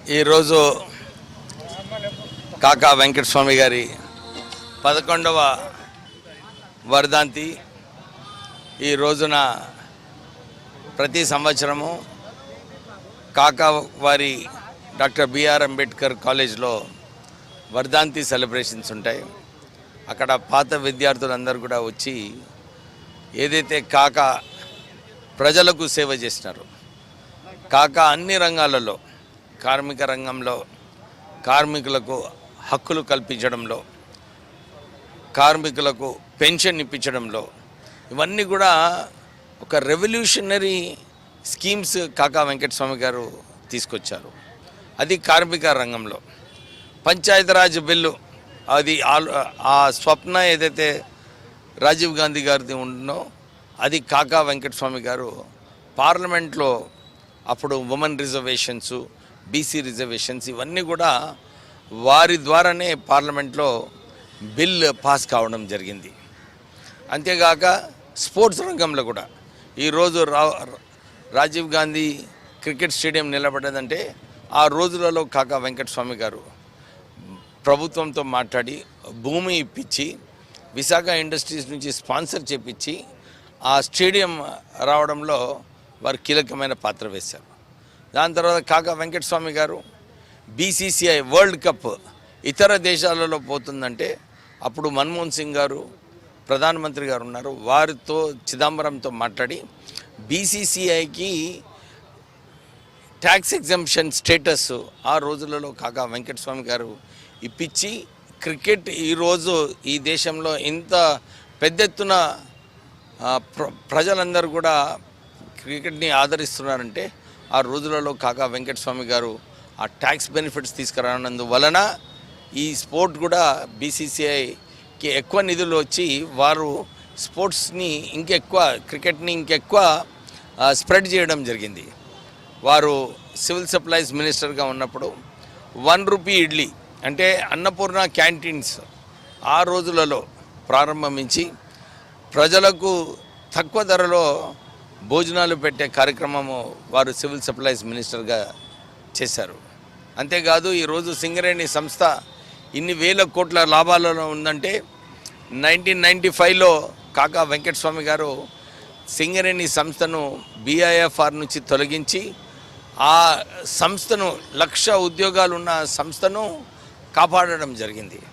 ఈరోజు కాకా వెంకటస్వామి గారి 11వ వర్ధంతి. ఈ రోజున ప్రతి సంవత్సరము కాకా వారి డాక్టర్ బిఆర్ అంబేద్కర్ కాలేజ్లో వర్ధంతి సెలబ్రేషన్స్ ఉంటాయి. అక్కడ పాత విద్యార్థులందరూ కూడా వచ్చి ఏదైతే కాకా ప్రజలకు సేవ చేసినారో, కాకా అన్ని రంగాలలో, కార్మిక రంగంలో కార్మికులకు హక్కులు కల్పించడంలో, కార్మికులకు పెన్షన్ ఇప్పించడంలో, ఇవన్నీ కూడా ఒక రెవల్యూషనరీ స్కీమ్స్ కాకా వెంకటస్వామి గారు తీసుకొచ్చారు. అది కార్మిక రంగంలో. పంచాయతీరాజ్ బిల్లు, అది ఆ స్వప్న ఏదైతే రాజీవ్ గాంధీ గారిది ఉందో అది కాకా వెంకటస్వామి గారు పార్లమెంట్లో అప్పుడు ఉమెన్ రిజర్వేషన్స్, బీసీ రిజర్వేషన్స్ ఇవన్నీ కూడా వారి ద్వారానే పార్లమెంట్లో బిల్ పాస్ కావడం జరిగింది. అంతేగాక స్పోర్ట్స్ రంగంలో కూడా ఈరోజు రాజీవ్ గాంధీ క్రికెట్ స్టేడియం నిలబడ్డదంటే ఆ రోజులలో కాకా వెంకటస్వామి గారు ప్రభుత్వంతో మాట్లాడి భూమి ఇప్పించి విశాఖ ఇండస్ట్రీస్ నుంచి స్పాన్సర్ చేపించి ఆ స్టేడియం రావడంలో వారు కీలకమైన పాత్ర వేశారు. దాని తర్వాత కాకా వెంకటస్వామి గారు బీసీసీఐ వరల్డ్ కప్ ఇతర దేశాలలో పోతుందంటే అప్పుడు మన్మోహన్ సింగ్ గారు ప్రధానమంత్రి గారు ఉన్నారు, వారితో చిదంబరంతో మాట్లాడి బీసీసీఐకి ట్యాక్స్ ఎగ్జంప్షన్ స్టేటస్ ఆ రోజులలో కాకా వెంకటస్వామి గారు ఇప్పించి క్రికెట్ ఈరోజు ఈ దేశంలో ఇంత పెద్ద ఎత్తున ప్రజలందరూ కూడా క్రికెట్ని ఆదరిస్తున్నారంటే ఆ రోజులలో కాకా వెంకటస్వామి గారు ఆ ట్యాక్స్ బెనిఫిట్స్ తీసుకురానందువలన ఈ స్పోర్ట్ కూడా బీసీసీఐకి ఎక్కువ నిధులు వచ్చి వారు స్పోర్ట్స్ని ఇంకెక్కువ, క్రికెట్ని ఇంకెక్కువ స్ప్రెడ్ చేయడం జరిగింది. వారు సివిల్ సప్లైస్ మినిస్టర్గా ఉన్నప్పుడు 1 రూపీ ఇడ్లీ అంటే అన్నపూర్ణ క్యాంటీన్స్ ఆ రోజులలో ప్రారంభించి ప్రజలకు తక్కువ ధరలో భోజనాలు పెట్టే కార్యక్రమము వారు సివిల్ సప్లైస్ మినిస్టర్గా చేశారు. అంతేకాదు ఈరోజు సింగరేణి సంస్థ ఇన్ని వేల కోట్ల లాభాలలో ఉందంటే 1995లో కాకా వెంకటస్వామి గారు సింగరేణి సంస్థను BIFR నుంచి తొలగించి ఆ సంస్థను 1,00,000 ఉద్యోగాలు ఉన్న సంస్థను కాపాడడం జరిగింది.